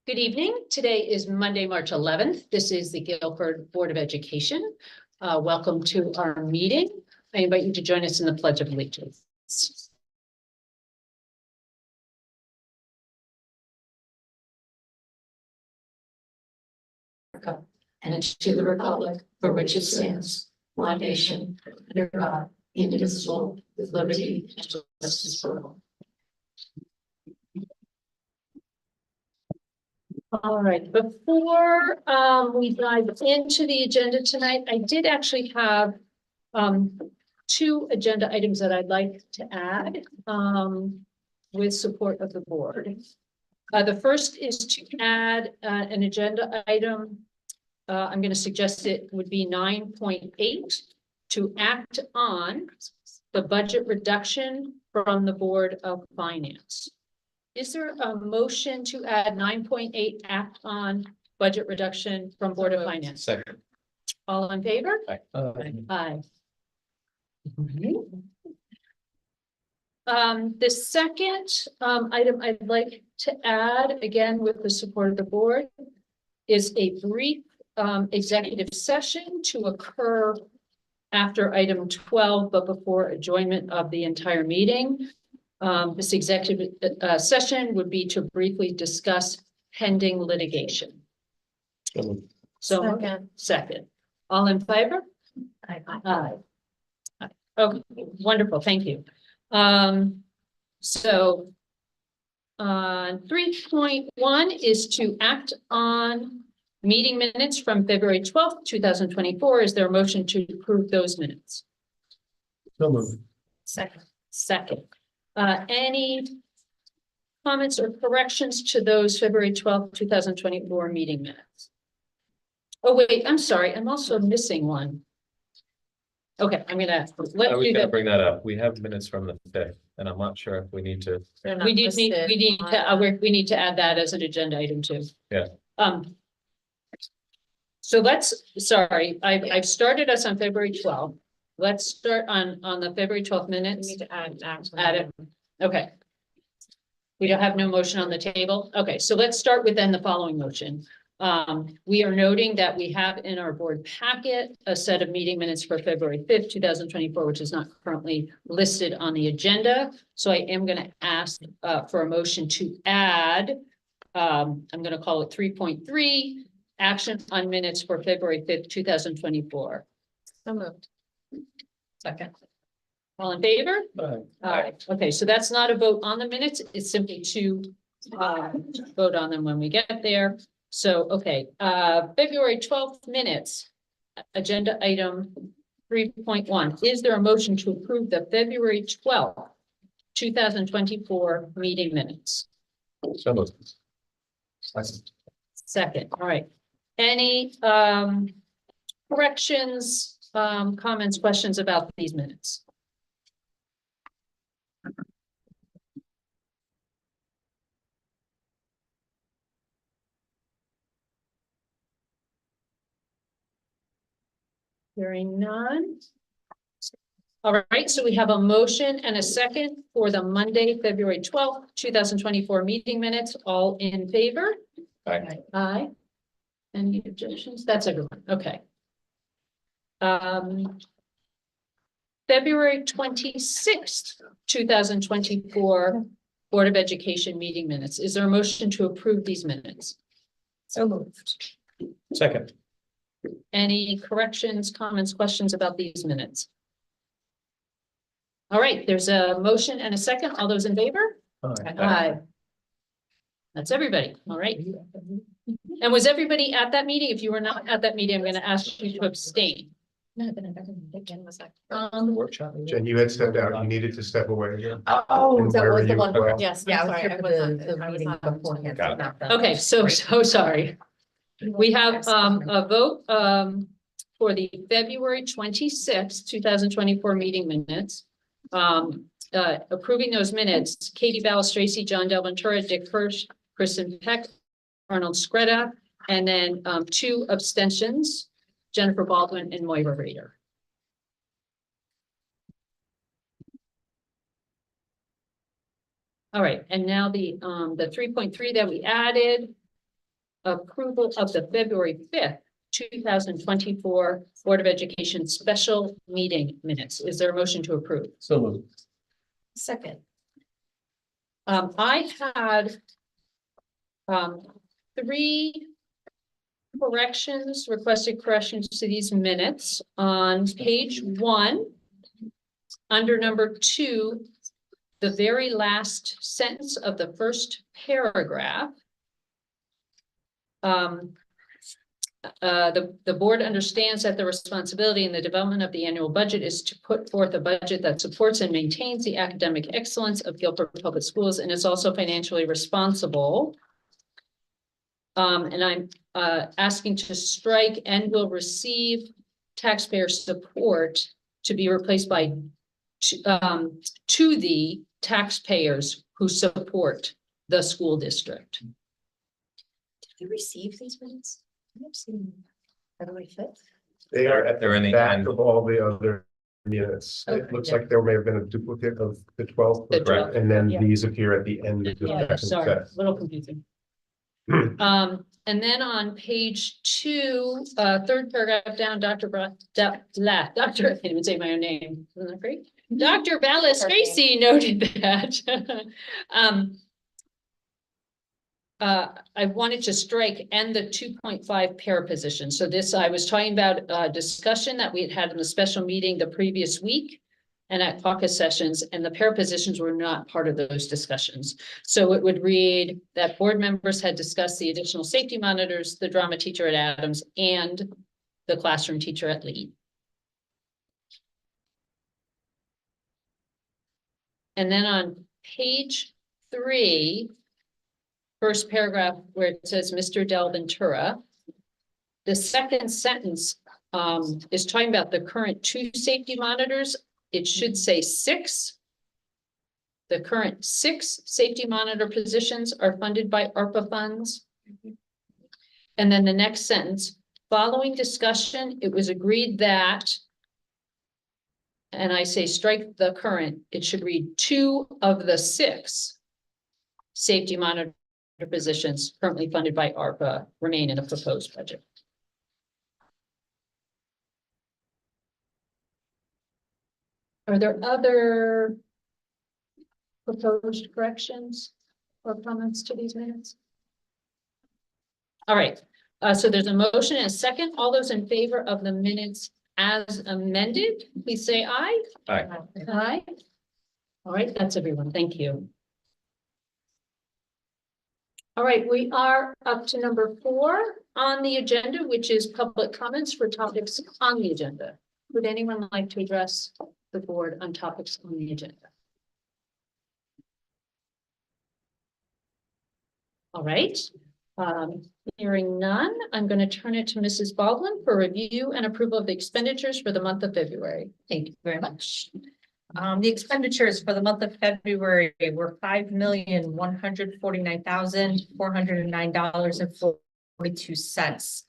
Good evening. Today is Monday, March 11th. This is the Guilford Board of Education. Welcome to our meeting. I invite you to join us in the Pledge of Allegiance. And to the republic for which it stands, one nation, under God, indivisible, with liberty and justice for all. All right, before we dive into the agenda tonight, I did actually have two agenda items that I'd like to add with support of the board. The first is to add an agenda item. I'm going to suggest it would be 9.8 to act on the budget reduction from the Board of Finance. Is there a motion to add 9.8 act on budget reduction from Board of Finance? Second. All in favor? Aye. Aye. The second item I'd like to add, again with the support of the board, is a brief executive session to occur after item 12, but before adjournment of the entire meeting. This executive session would be to briefly discuss pending litigation. So second. All in favor? Aye. Aye. Okay, wonderful, thank you. 3.1 is to act on meeting minutes from February 12th, 2024. Is there a motion to approve those minutes? So moved. Second. Any comments or corrections to those February 12th, 2024 meeting minutes? Oh, wait, I'm sorry. I'm also missing one. Okay, I'm gonna bring that up. We have minutes from the 5th, and I'm not sure if we need to. We need to add that as an agenda item too. Yeah. So I've started us on February 12th. Let's start on the February 12th minutes. We need to add it. Okay. We don't have no motion on the table. Okay, so let's start with then the following motion. We are noting that we have in our board packet a set of meeting minutes for February 5th, 2024, which is not currently listed on the agenda. So I am going to ask for a motion to add, I'm going to call it 3.3, action on minutes for February 5th, 2024. So moved. Second. All in favor? Aye. Okay, so that's not a vote on the minutes. It's simply to vote on them when we get there. So, okay, February 12th minutes, agenda item 3.1. Is there a motion to approve the February 12th, 2024 meeting minutes? So moved. Second, all right. Any corrections, comments, questions about these minutes? Hearing none. All right, so we have a motion and a second for the Monday, February 12th, 2024 meeting minutes. All in favor? Aye. Aye. Any objections? That's everyone. Okay. February 26th, 2024 Board of Education meeting minutes. Is there a motion to approve these minutes? So moved. Second. Any corrections, comments, questions about these minutes? All right, there's a motion and a second. All those in favor? Aye. That's everybody. All right. And was everybody at that meeting? If you were not at that meeting, I'm going to ask you to abstain. Workshop. Jen, you had stepped out, you needed to step away. Oh, And that where was were the you one. as well? Yes, Yeah, I'm I was sorry. here I for was the not- meeting beforehand. Got it. Okay, so sorry. We have a vote for the February 26th, 2024 meeting minutes. Approving those minutes, Katie Ballas, Tracy, John Delventura, Dick Hirsch, Kristen Peck, Arnold Scretta, and then 2 abstentions, Jennifer Baldwin and Moira Rader. All right, and now the 3.3 that we added, approval of the February 5th, 2024 Board of Education special meeting minutes. Is there a motion to approve? So moved. Second. I had three requested corrections to these minutes on page 1. Under number 2, the very last sentence of the first paragraph. The board understands that the responsibility in the development of the annual budget is to put forth a budget that supports and maintains the academic excellence of Guilford Public Schools and is also financially responsible. And I'm asking to strike and will receive taxpayer support to be replaced by to the taxpayers who support the school district. Did we receive these minutes? I've seen February 5th. They are at They're in the the back end. of all the other minutes. It Okay. looks like there may have been a duplicate of the 12th. The 12th, And then yeah. these appear at the end of the Yeah, second sorry, a set. little confusing. And then on page 2, third paragraph down, Dr. I can't even say my own name. Isn't that great? Dr. Ballas Gracie noted that. I wanted to strike and the 2.5 para position. So this, I was talking about a discussion that we had had in the special meeting the previous week and at caucus sessions, and the para positions were not part of those discussions. So it would read that board members had discussed the additional safety monitors, the drama teacher at Adams, and the classroom teacher at Lee. And then on page 3, first paragraph where it says Mr. Del Ventura, the second sentence is talking about the current 2 safety monitors. It should say 6. The current 6 safety monitor positions are funded by ARPA funds. And then the next sentence, following discussion, it was agreed that, and I say strike the current, it should read 2 of the 6 safety monitor positions currently funded by ARPA remain in the proposed budget. Are there other proposed corrections or comments to these minutes? All right, so there's a motion and a second. All those in favor of the minutes as amended, please say aye. Aye. Aye. All right, that's everyone. Thank you. All right, we are up to number 4 on the agenda, which is public comments for topics on the agenda. Would anyone like to address the board on topics on the agenda? All right, hearing none, I'm going to turn it to Mrs. Baldwin for review and approval of the expenditures for the month of February. Thank you very much. The expenditures for the month of February were $5,149,409.42.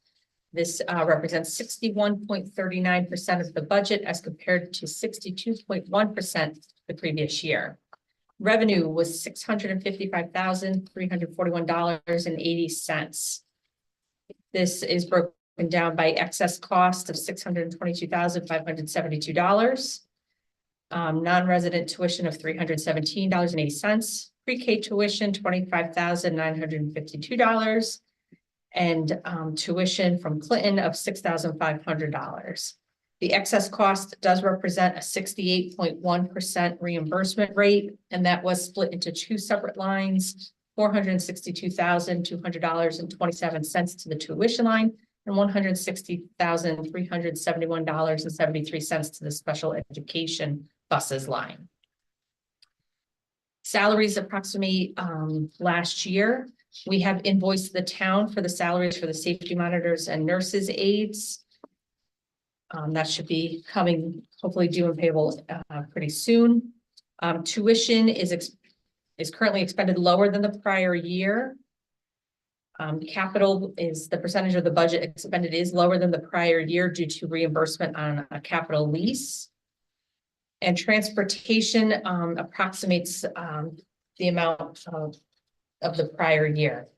This represents 61.39% of the budget as compared to 62.1% the previous year. Revenue was $655,341.80. This is broken down by excess cost of $622,572. Non-resident tuition of $317.80, pre-K tuition $25,952, and tuition from Clinton of $6,500. The excess cost does represent a 68.1% reimbursement rate, and that was split into 2 separate lines: $462,200.27 to the tuition line, and $160,371.73 to the special education buses line. Salaries approximate last year. We have invoiced the town for the salaries for the safety monitors and nurses aides. That should be coming, hopefully due and payable pretty soon. Tuition is currently expended lower than the prior year. Capital is the percentage of the budget expended is lower than the prior year due to reimbursement on a capital lease. And transportation approximates the amount of the prior year.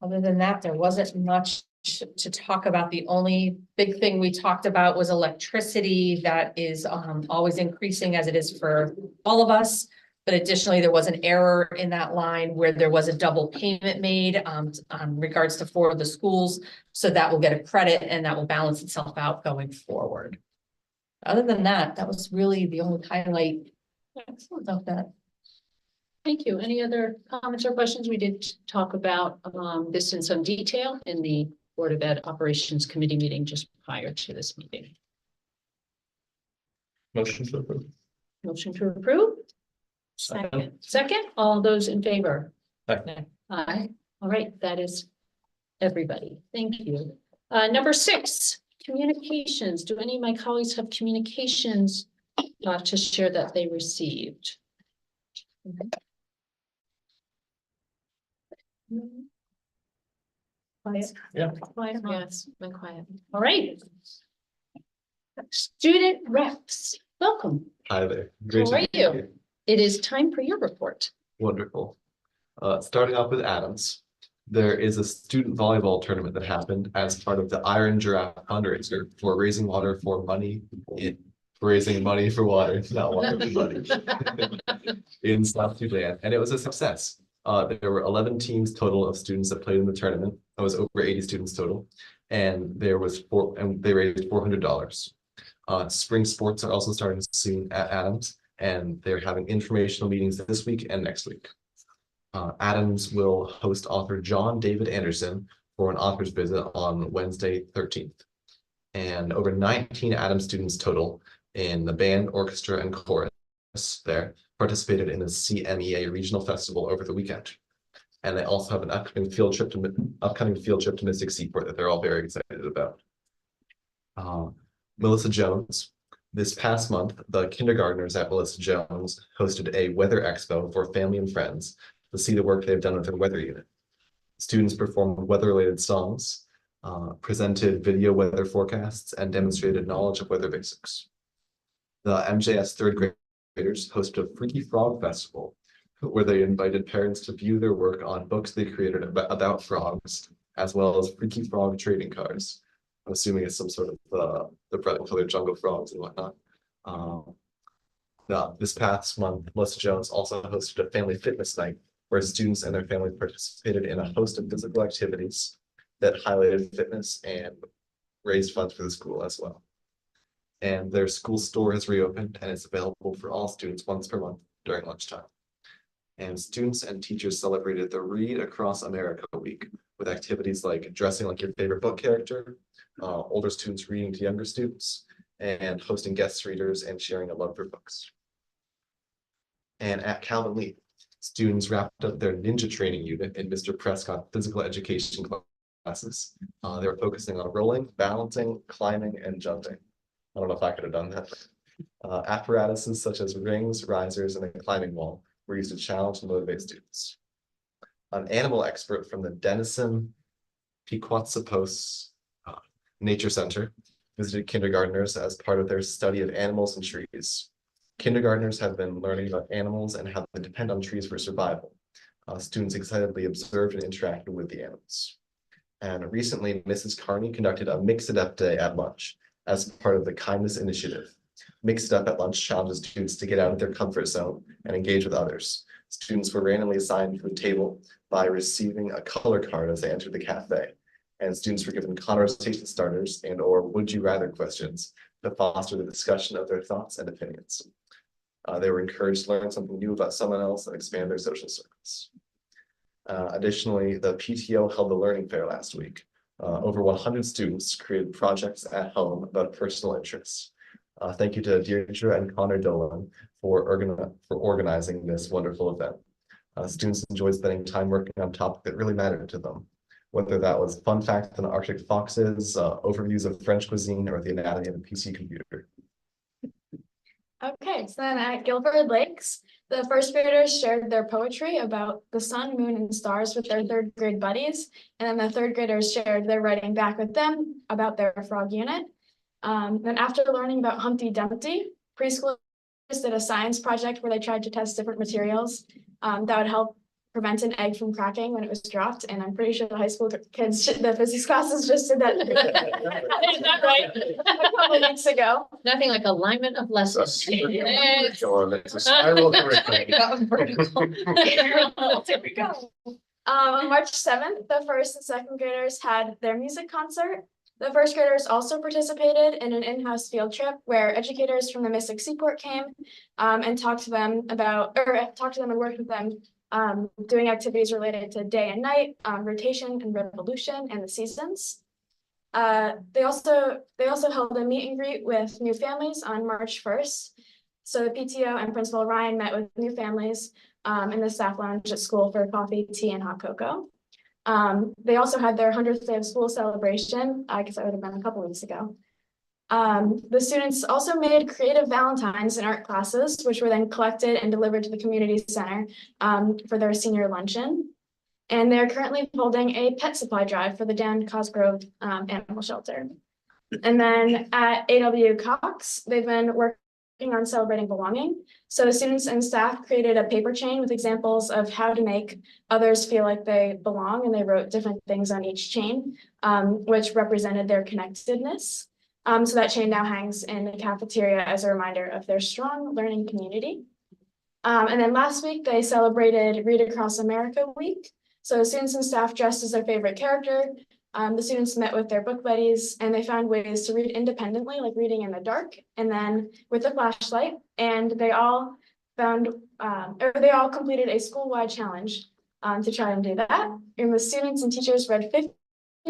Other than that, there wasn't much to talk about. The only big thing we talked about was electricity that is always increasing as it is for all of us. But additionally, there was an error in that line where there was a double payment made regards to 4 of the schools. So that will get a credit and that will balance itself out going forward. Other than that, that was really the only highlight of that. Thank you. Any other comments or questions? We did talk about this in some detail in the Board of Ed Operations Committee meeting just prior to this meeting. Motion to approve. Motion to approve? Second, all those in favor? Aye. Aye. All right, that is everybody. Thank you. Number 6, communications. Do any of my colleagues have communications to share that they received? Quiet. Yeah. Quiet. Yes, been quiet. All right. Student reps, welcome. Hi there. How to are be you? here. It is time for your report. Wonderful. Starting off with Adams, there is a student volleyball tournament that happened as part of the Iron Giraffe fundraiser for raising water for money raising money for water, not water for money in South Sudan, and it was a success. There were 11 teams total of students that played in the tournament. It was over 80 students total, and they raised $400. Spring sports are also starting soon at Adams, and they're having informational meetings this week and next week. Adams will host author John David Anderson for an author's visit on Wednesday, 13th. And over 19 Adams students total in the band, orchestra, and chorus there participated in the CMEA Regional Festival over the weekend. And they also have an upcoming field trip to Mystic Seaport that they're all very excited about. Melissa Jones. This past month, the kindergartners at Melissa Jones hosted a weather expo for family and friends to see the work they've done with their weather unit. Students performed weather-related songs, presented video weather forecasts, and demonstrated knowledge of weather basics. The MJS third graders hosted a Freaky Frog Festival, where they invited parents to view their work on books they created about frogs, as well as Freaky Frog trading cards. I'm assuming it's some sort of the bright colored jungle frogs and whatnot. This past month, Melissa Jones also hosted a family fitness night where students and their families participated in a host of physical activities that highlighted fitness and raised funds for the school as well. And their school store has reopened and is available for all students once per month during lunchtime. And students and teachers celebrated the Read Across America week with activities like dressing like your favorite book character, older students reading to younger students, and hosting guest readers and sharing a love for books. And at Calvin Lee, students wrapped up their ninja training unit in Mr. Prescott physical education classes. They were focusing on rolling, balancing, climbing, and jumping. I don't know if I could have done that. Apparatuses such as rings, risers, and a climbing wall were used to challenge and motivate students. An animal expert from the Denison Pequot's Nature Center visited kindergartners as part of their study of animals and trees. Kindergartners have been learning about animals and how they depend on trees for survival. Students excitedly observed and interacted with the animals. And recently, Mrs. Carney conducted a Mix It Up Day at lunch as part of the Kindness Initiative. Mix It Up at lunch challenges students to get out of their comfort zone and engage with others. Students were randomly assigned to a table by receiving a color card as they entered the cafe. And students were given conversation starters and or would you rather questions to foster the discussion of their thoughts and opinions. They were encouraged to learn something new about someone else and expand their social circles. Additionally, the PTO held the Learning Fair last week. Over 100 students created projects at home about personal interests. Thank you to Deirdre and Connor Dolan for organizing this wonderful event. Students enjoyed spending time working on topics that really mattered to them, whether that was fun facts on Arctic foxes, overviews of French cuisine, or the anatomy of a PC computer. Okay, so then at Guilford Lakes, the first graders shared their poetry about the sun, moon, and stars with their third grade buddies. And then the third graders shared their writing back with them about their frog unit. Then after learning about Humpty Dumpty, preschoolers did a science project where they tried to test different materials that would help prevent an egg from cracking when it was dropped, and I'm pretty sure the high school kids, the physics classes just did that. Is that right? A couple of weeks ago. Nothing like alignment of lessons. Yes. It's a spiral curriculum. There we go. On March 7th, the first and second graders had their music concert. The first graders also participated in an in-house field trip where educators from the Mystic Seaport came and talked to them and worked with them doing activities related to day and night, rotation and revolution, and the seasons. They also held a meet and greet with new families on March 1st. So the PTO and Principal Ryan met with new families in the staff lounge at school for coffee, tea, and hot cocoa. They also had their 100th day of school celebration. I guess that would have been a couple weeks ago. The students also made creative valentines in art classes, which were then collected and delivered to the community center for their senior luncheon. And they're currently holding a pet supply drive for the Dan Cosgrove Animal Shelter. And then at AW Cox, they've been working on celebrating belonging. So students and staff created a paper chain with examples of how to make others feel like they belong, and they wrote different things on each chain, which represented their connectedness. So that chain now hangs in the cafeteria as a reminder of their strong learning community. And then last week, they celebrated Read Across America Week. So students and staff dressed as their favorite character. The students met with their book buddies and they found ways to read independently, like reading in the dark, and then with a flashlight. And they all completed a school-wide challenge to try and do that. And the students and teachers read 50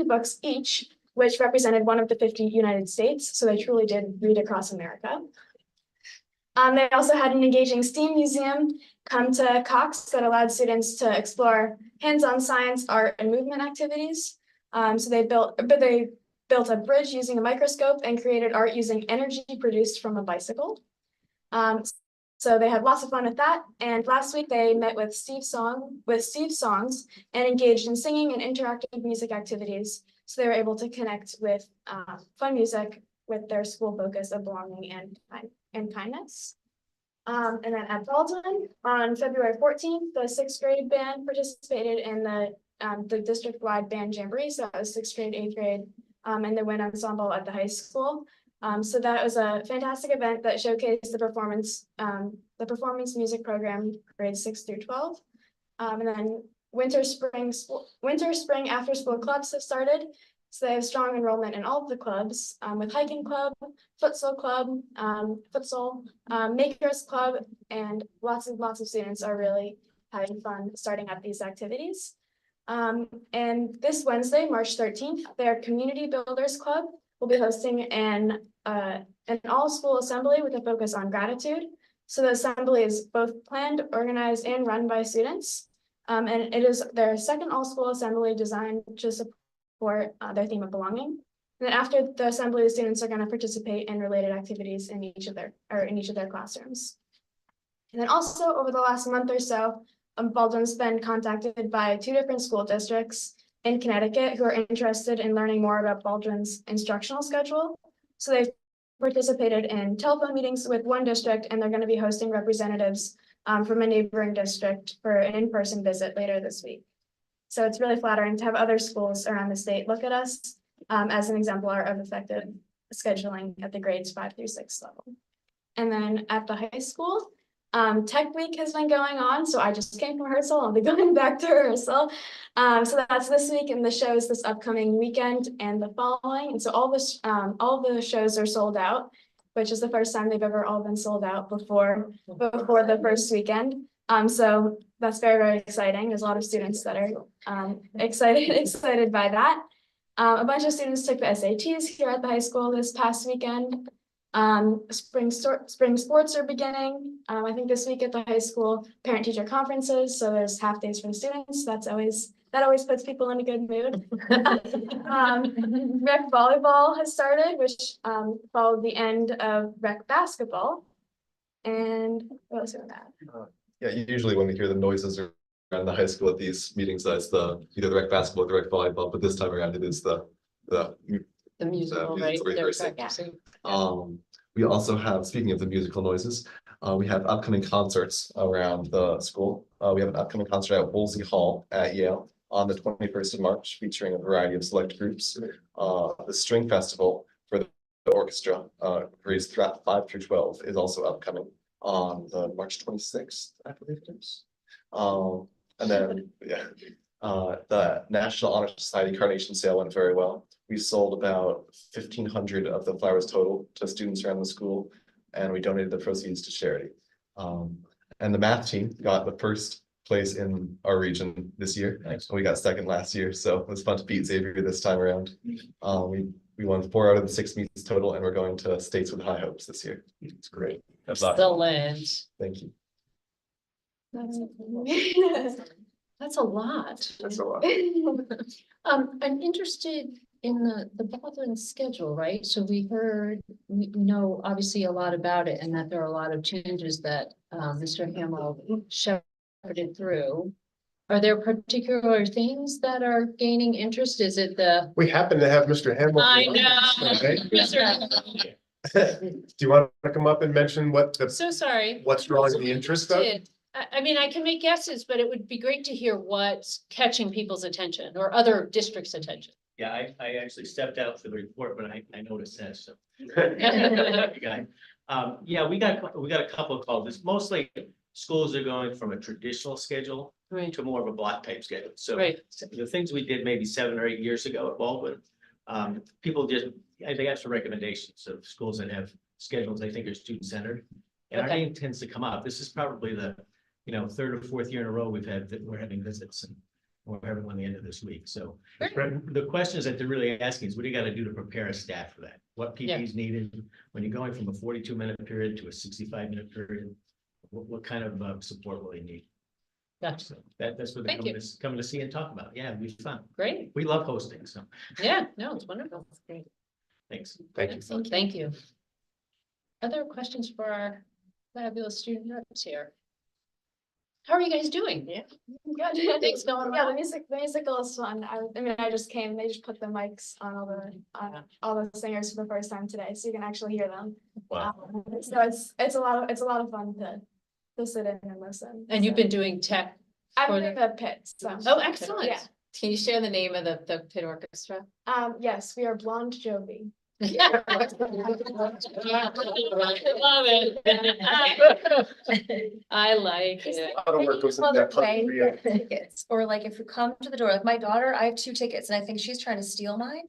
books each, which represented one of the 50 United States. So they truly did read across America. They also had an engaging STEAM museum come to Cox that allowed students to explore hands-on science, art, and movement activities. So they built a bridge using a microscope and created art using energy produced from a bicycle. So they had lots of fun with that. And last week they met with Steve Songs and engaged in singing and interactive music activities. So they were able to connect with fun music with their school focus of belonging and kindness. And then at Baldwin on February 14th, the 6th grade band participated in the district-wide band jamboree. So that was 6th grade, 8th grade, and the wind ensemble at the high school. So that was a fantastic event that showcased the performance music program grades 6 through 12. And then winter, spring after school clubs have started. So they have strong enrollment in all of the clubs, with hiking club, futsal club, makers club, and lots of students are really having fun starting up these activities. And this Wednesday, March 13th, their Community Builders Club will be hosting an all-school assembly with a focus on gratitude. So the assembly is both planned, organized, and run by students. And it is their second all-school assembly designed to support their theme of belonging. And then after the assembly, the students are going to participate in related activities in each of their classrooms. And then also over the last month or so, Baldwin's been contacted by 2 different school districts in Connecticut who are interested in learning more about Baldwin's instructional schedule. So they've participated in telephone meetings with one district, and they're going to be hosting representatives from a neighboring district for an in-person visit later this week. So it's really flattering to have other schools around the state look at us as an exemplar of effective scheduling at the grades 5 through 6 level. And then at the high school, Tech Week has been going on, so I just came from rehearsal. I'll be going back to rehearsal. So that's this week, and the shows this upcoming weekend and the following. And so all the shows are sold out, which is the first time they've ever all been sold out before the first weekend. So that's very, very exciting. There's a lot of students that are excited by that. A bunch of students took the SATs here at the high school this past weekend. Spring sports are beginning. I think this week at the high school, parent-teacher conferences. So there's half days for the students. That always puts people in a good mood. Rec volleyball has started, which followed the end of rec basketball. And what else we have? Yeah, usually when we hear the noises around the high school at these meetings, that's either the rec basketball or the rec volleyball, but this time around it is the musical, right? music rehearsing. We also have, speaking of the musical noises, we have upcoming concerts around the school. We have an upcoming concert at Woolsey Hall at Yale on the 21st of March, featuring a variety of select groups. The String Festival for the orchestra, raised throughout 5 through 12, is also upcoming on the March 26th, I believe it is. And then, yeah, the National Honor Society Carnation Sale went very well. We sold about 1,500 of the flowers total to students around the school, and we donated the proceeds to charity. And the math team got the first place in our region this year. Nice. We got second last year, so it was fun to beat Xavier this time around. We won 4 out of the 6 meets total, and we're going to states with high hopes this year. It's great. Good luck. Excellent. Thank you. That's a lot. That's a lot. I'm interested in the Baldwin schedule, right? So we know obviously a lot about it and that there are a lot of changes that Mr. Hamill shepherded through. Are there particular things that are gaining interest? Is it the? We happen to have Mr. Hamilton. I know. Okay. Mr. Do you want to come up and mention So sorry. what's drawing the interest of? I mean, I can make guesses, but it would be great to hear what's catching people's attention or other districts' attention. Yeah, I actually stepped out for the report, but I noticed that, so. Yeah, we got a couple of calls. It's mostly schools are going from a traditional schedule Right. to more of a block type schedule. So Right. the things we did maybe 7 or 8 years ago at Baldwin, people just, they asked for recommendations of schools that have schedules they think are student centered. And our Okay. name tends to come up. This is probably the, 3rd or 4th year in a row we're having visits, and we're having one the end of this week. So the questions that they're really asking is, what do you got to do to prepare a staff for that? What PPE is needed when you're going from a 42-minute period to a 65-minute period? What kind of support will they need? Gotcha. So that's what they're Thank you. coming to see and talk about. Yeah, it'd be fun. Great. We love hosting, so Yeah, no, it's wonderful. It's great. thanks. Thank you. Excellent. Thank you. Other questions for our fabulous student reps here? How are you guys doing? Yeah. Good. Things going Yeah, well? the musical is fun. I mean, I just came, they just put the mics on all the singers for the first time today, so you can actually hear them. Wow. So it's a lot of fun to sit in and listen. And you've So, been doing tech. I'm for in the pit, so. Oh, excellent. Yeah. Can you share the name of the pit orchestra? Yes, we are Blonde Jovi. Love it. I like it. A lot of work goes into that puzzle, yeah. Tickets, or like if you come to the door, like my daughter, I have 2 tickets and I think she's trying to steal mine.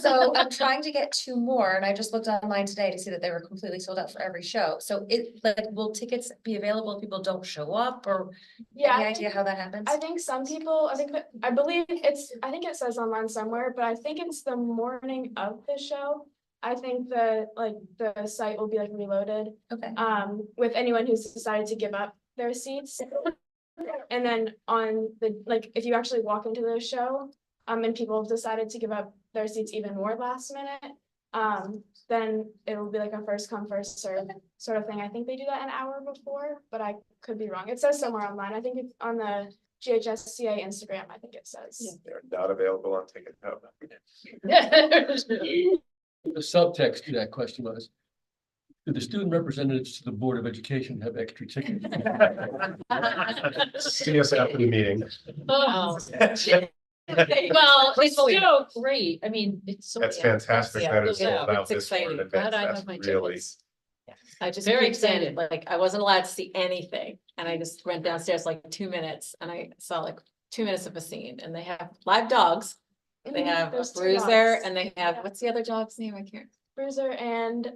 So I'm trying to get 2 more and I just looked online today to see that they were completely sold out for every show. So will tickets be available if people don't show up, or Yeah, any idea how that happens? I think some people, I believe I think it says online somewhere, but I think it's the morning of the show. I think the site will be reloaded, Okay, with anyone who's decided to give up their seats. And then on if you actually walk into the show, and people have decided to give up their seats even more last minute, then it'll be a first come, first serve sort of thing. I think they do that an hour before, but I could be wrong. It says somewhere online. I think it's on the GHSCA Instagram, I think it says. They're not available on Ticket Hub. The subtext to that question was, do the student representatives to the Board of Education have extra tickets? See us after the meeting. Oh. Well, it's so great. I mean, it's so. That's fantastic that it's Yeah, sold out it's this far in exciting. advance. Glad I That's have my really, tickets. I just Very keep saying it, excited. I wasn't allowed to see anything, and I just went downstairs 2 minutes, and I saw 2 minutes of a scene, and they have live dogs. They have a There's 2 Bruiser, dogs. and they have, Yeah. what's the other dog's name? I can't, Bruiser and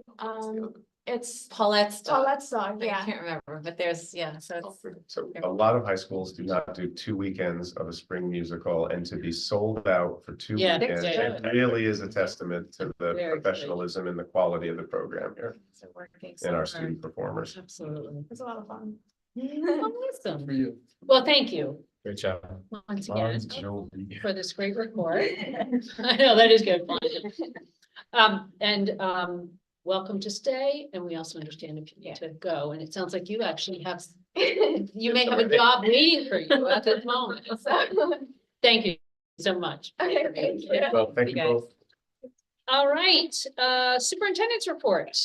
it's Paulette's dog. Paulette's dog, I yeah. can't remember, but there's, yeah, so it's. so a lot of high schools do not do 2 weekends of a spring musical, and to be sold out for 2 Yeah, weekends, yeah. it really is a testament to the Very good. professionalism and the quality of the program here They're working so and our hard. student performers. Absolutely. It's a lot of fun. Awesome. For you. Well, thank you Great job. once again Jovi. for this great report. I know, that is good. Welcome to stay, and we also understand if you need to go, and it sounds like you actually have, you may have a job waiting for you at this moment. So, thank you so much. Okay, thank you. Well, thank you guys. both. All right, superintendent's report.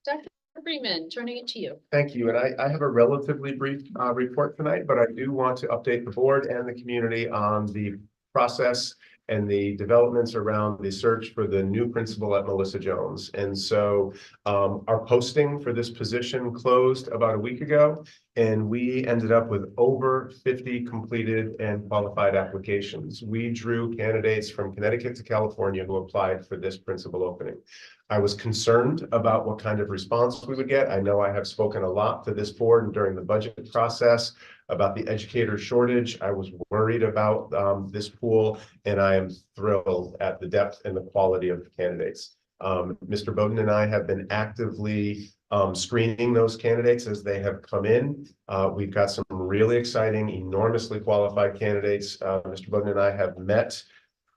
Dr. Freeman, turning it to you. Thank you, and I have a relatively brief report tonight, but I do want to update the board and the community on the process and the developments around the search for the new principal at Melissa Jones. And so our posting for this position closed about a week ago, and we ended up with over 50 completed and qualified applications. We drew candidates from Connecticut to California who applied for this principal opening. I was concerned about what kind of response we would get. I know I have spoken a lot to this board during the budget process about the educator shortage. I was worried about this pool, and I am thrilled at the depth and the quality of the candidates. Mr. Bowden and I have been actively screening those candidates as they have come in. We've got some really exciting, enormously qualified candidates. Mr. Bowden and I have met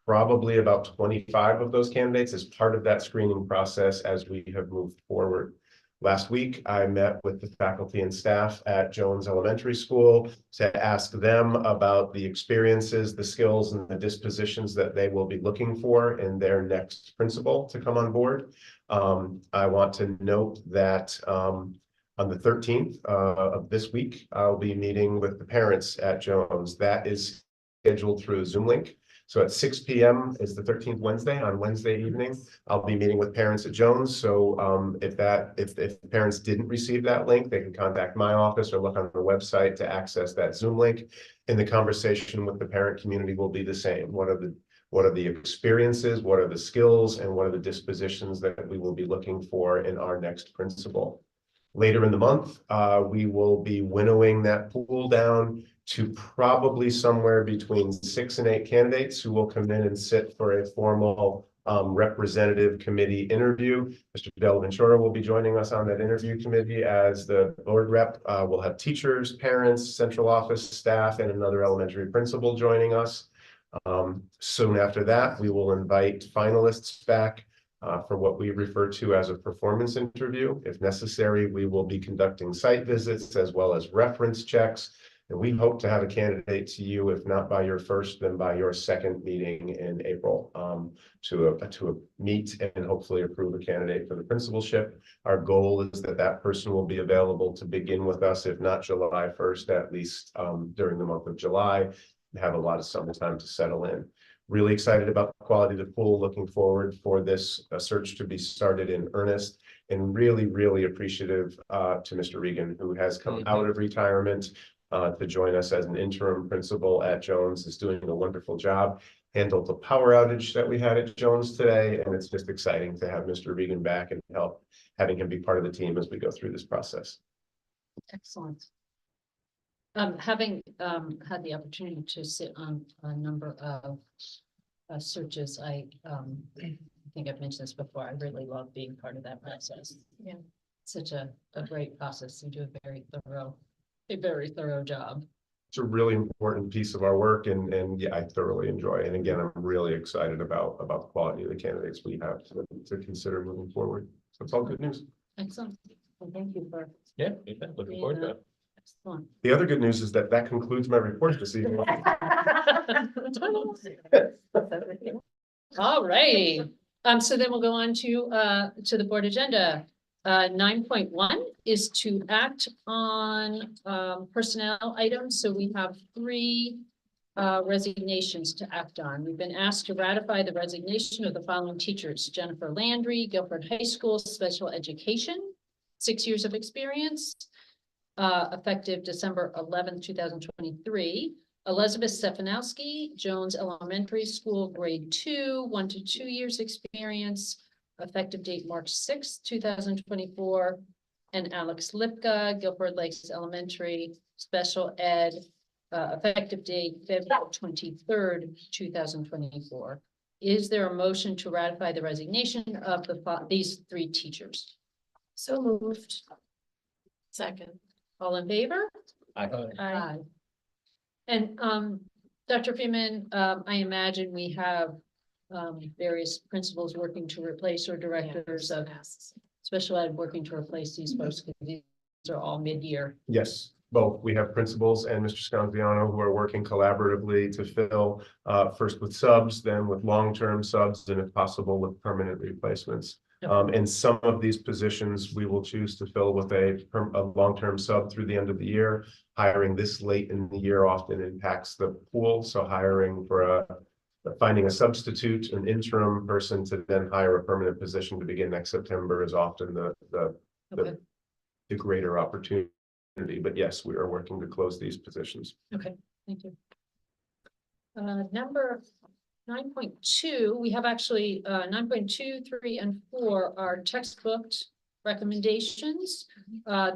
probably about 25 of those candidates as part of that screening process as we have moved forward. Last week, I met with the faculty and staff at Jones Elementary School to ask them about the experiences, the skills, and the dispositions that they will be looking for in their next principal to come on board. I want to note that on the 13th of this week, I'll be meeting with the parents at Jones. That is scheduled through a Zoom link. So at 6 p.m. is the 13th Wednesday. On Wednesday evening, I'll be meeting with parents at Jones. So if the parents didn't receive that link, they can contact my office or look on the website to access that Zoom link. And the conversation with the parent community will be the same. What are the experiences, what are the skills, and what are the dispositions that we will be looking for in our next principal? Later in the month, we will be winnowing that pool down to probably somewhere between 6 and 8 candidates who will come in and sit for a formal representative committee interview. Mr. Del Ventura will be joining us on that interview committee as the board rep. We'll have teachers, parents, central office staff, and another elementary principal joining us. Soon after that, we will invite finalists back for what we refer to as a performance interview. If necessary, we will be conducting site visits as well as reference checks. And we hope to have a candidate to you, if not by your first, then by your second meeting in April, to meet and hopefully approve a candidate for the principalship. Our goal is that that person will be available to begin with us, if not July 1st, at least during the month of July, and have a lot of summertime to settle in. Really excited about the quality of the pool, looking forward for this search to be started in earnest, and really, really appreciative to Mr. Regan, who has come out of retirement to join us as an interim principal at Jones. Is doing a wonderful job, handled the power outage that we had at Jones today, and it's just exciting to have Mr. Regan back and having him be part of the team as we go through this process. Excellent. Having had the opportunity to sit on a number of searches, I think I've mentioned this before. I really love being part of that process. Yeah, such a great process. You do a very thorough job. It's a really important piece of our work, and yeah, I thoroughly enjoy it. And again, I'm really excited about the quality of the candidates we have to consider moving forward. So it's all good news. Excellent. Well, thank you for Yeah, looking forward to it. excellent. The other good news is that concludes my report this evening. All righty. So then we'll go on to the board agenda. 9.1 is to act on personnel items. So we have 3 resignations to act on. We've been asked to ratify the resignation of the following teachers: Jennifer Landry, Guilford High School, Special Education, 6 years of experience, effective December 11th, 2023. Elizabeth Stefanowski, Jones Elementary School, grade 2, 1 to 2 years experience, effective date March 6th, 2024. And Alex Lipka, Guilford Lakes Elementary, special ed, effective date February 23rd, 2024. Is there a motion to ratify the resignation of these 3 teachers? So moved. Second. All in favor? Aye. And Dr. Freeman, I imagine we have various principals working to replace, or directors of special ed working to replace these folks, because these are all mid-year. Yes, both. We have principals and Mr. Scanziano who are working collaboratively to fill first with subs, then with long-term subs, and if possible with permanent replacements. And some of these positions we will choose to fill with a long-term sub through the end of the year. Hiring this late in the year often impacts the pool, so hiring for finding a substitute, an interim person to then hire a permanent position to begin next September is often Okay. the greater opportunity. But yes, we are working to close these positions. Okay, thank you. Number 9.2, we have actually 9.2, 3, and 4 are textbook recommendations.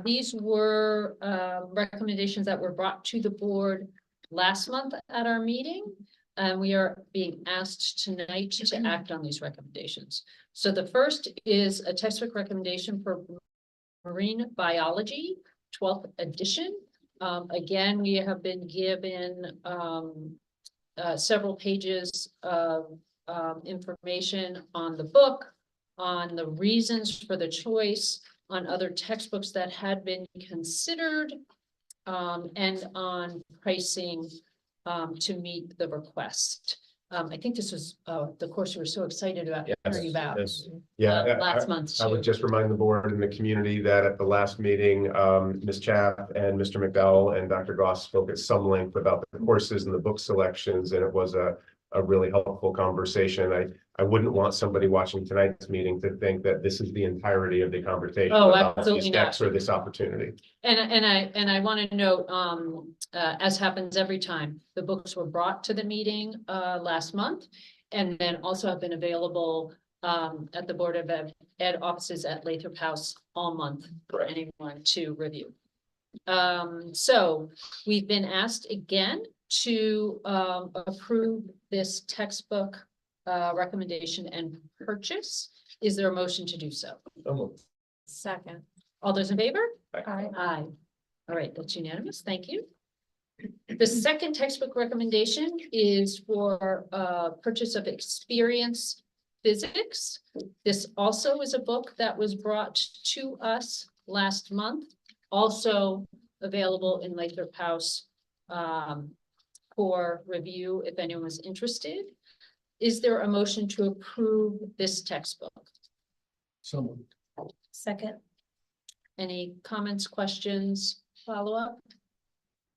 These were recommendations that were brought to the board last month at our meeting. And we are being asked tonight to act on these recommendations. So the first is a textbook recommendation for marine biology, 12th edition. Again, we have been given several pages of information on the book, on the reasons for the choice, on other textbooks that had been considered, and on pricing to meet the request. I think this was the course we were so excited about hearing about last month. I would just remind the board and the community that at the last meeting, Ms. Chaff and Mr. McDowell and Dr. Goss spoke at some length about the courses and the book selections, and it was a really helpful conversation. I wouldn't want somebody watching tonight's meeting to think that this is the entirety of the conversation. Oh, about absolutely these not. decks or this opportunity. And I want to note, as happens every time, the books were brought to the meeting last month, and then also have been available at the Board of Ed offices at Lathrop House all month for anyone to review. So we've been asked again to approve this textbook recommendation and purchase. Is there a motion to do so? Second. All those in favor? Aye. Aye. All right, that's unanimous. Thank you. The second textbook recommendation is for purchase of Experience Physics. This also is a book that was brought to us last month, also available in Lathrop House for review if anyone was interested. Is there a motion to approve this textbook? So moved. Second. Any comments, questions, follow-up?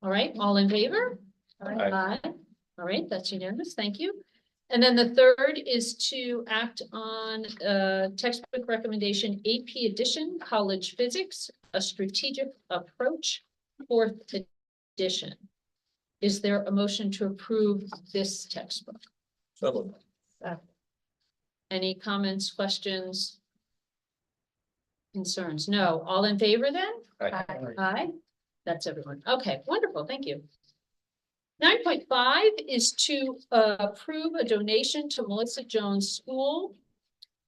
All right, all in favor? Aye. All right, that's unanimous. Thank you. And then the third is to act on textbook recommendation AP Edition, College Physics, a Strategic Approach, 4th edition. Is there a motion to approve this textbook? So moved. Any comments, questions? Concerns? No. All in favor then? Aye. Aye. That's everyone. Okay, wonderful. Thank you. 9.5 is to approve a donation to Melissa Jones School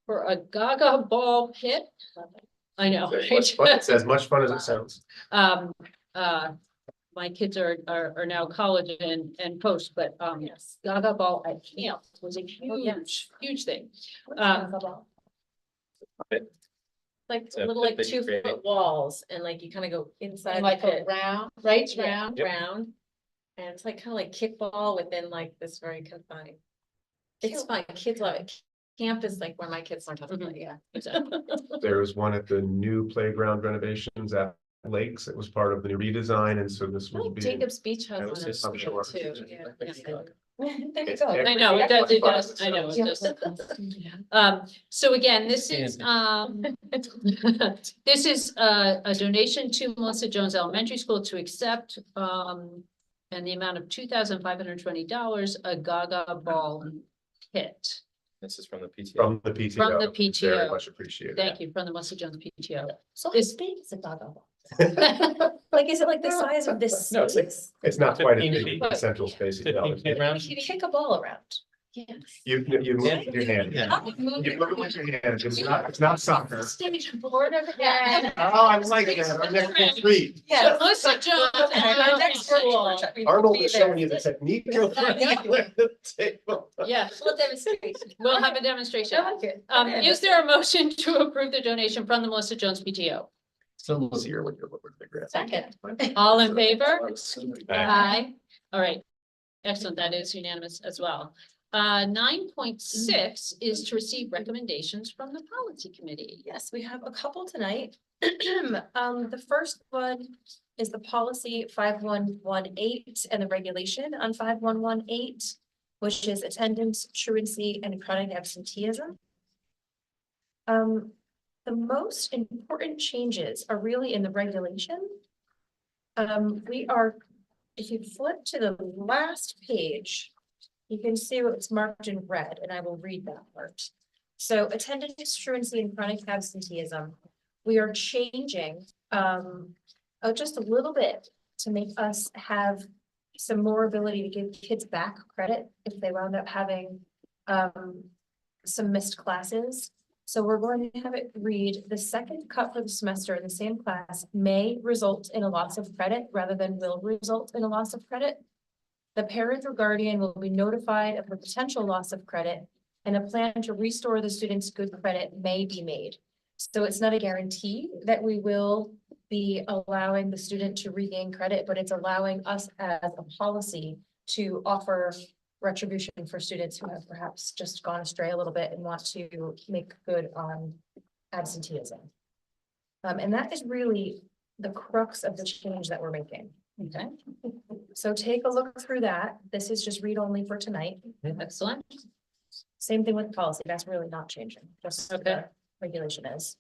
for a Gaga ball pit. I know. It's as much fun as it sounds. My kids are now college and post, but Gaga ball at camp was a huge thing. Like It's a little like big 2-foot create. walls and like you kind of go inside And the like pit. a round, right? It's round, Yep. round. And it's like kind of like kickball within like this very confined. It's fun. Kids love it. Camp is like where my kids learn how to play. Yeah. Exactly. There was one at the new playground renovations at Lakes. It was part of the redesign, and so this I was think being. Jacob's Beach has That one was in just- I'm school sure. too. Yeah. Yeah. There you go. I know, it does, it does. I know, it does. So again, this is, this is a donation to Melissa Jones Elementary School to accept, and the amount of $2,520, a Gaga ball kit. This is from the PTO. From the PTO. From the Very PTO. much appreciated. Thank you, from the Melissa Jones PTO. So Is- how big is a Gaga ball? Like, is it like the size of this? No, it's like- space? It's not quite as 15 big feet. as Central Space. 15 feet round. You kick a ball around. Yes. You move your hand. Yeah. You move it with your hand. It's not soccer. Stage board over Yeah. there. Oh, I like that. Our next retreat. Yes. Melissa Jones Our next Elementary School. Arnold is showing you the technique. Yes, Full demonstration. we'll have a demonstration. Okay. Is there a motion to approve the donation from the Melissa Jones PTO? So moved. Easier when you're looking at the graph. Second. All in favor? Aye. Aye. All right. Excellent. That is unanimous as well. 9.6 is to receive recommendations from the policy committee. Yes, we have a couple tonight. The first one is the policy 5118 and the regulation on 5118, which is attendance, truancy, and chronic absenteeism. The most important changes are really in the regulation. If you flip to the last page, you can see what's marked in red, and I will read that part. So attendance, truancy, and chronic absenteeism, we are changing just a little bit to make us have some more ability to give kids back credit if they wound up having some missed classes. So we're going to have it read, the second cut for the semester in the same class may result in a loss of credit rather than will result in a loss of credit. The parent or guardian will be notified of the potential loss of credit, and a plan to restore the student's good credit may be made. So it's not a guarantee that we will be allowing the student to regain credit, but it's allowing us as a policy to offer retribution for students who have perhaps just gone astray a little bit and want to make good on absenteeism. And that is really the crux of the change that we're making. Okay, So take a look through that. This is just read only for tonight. excellent. Same thing with policy. That's really not changing, just Okay. the regulation is.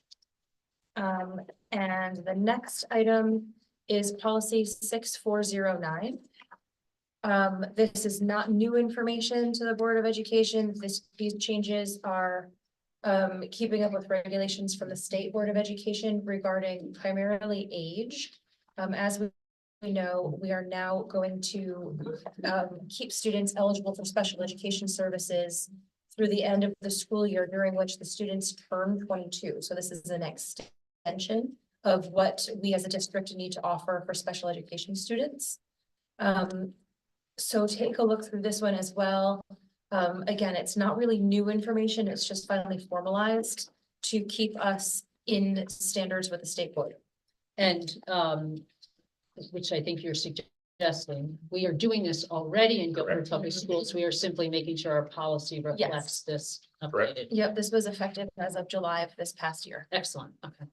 And the next item is policy 6409. This is not new information to the Board of Education. These changes are keeping up with regulations from the State Board of Education regarding primarily age. As we know, we are now going to keep students eligible for special education services through the end of the school year, during which the students turn 22. So this is an extension of what we as a district need to offer for special education students. So take a look through this one as well. Again, it's not really new information. It's just finally formalized to keep us in standards with the state board. And which I think you're suggesting, we are doing this already in Guilford Public Schools. We are simply making sure our policy reflects this Correct. updated. Yep, this was effective as of July of this past year. Excellent, okay.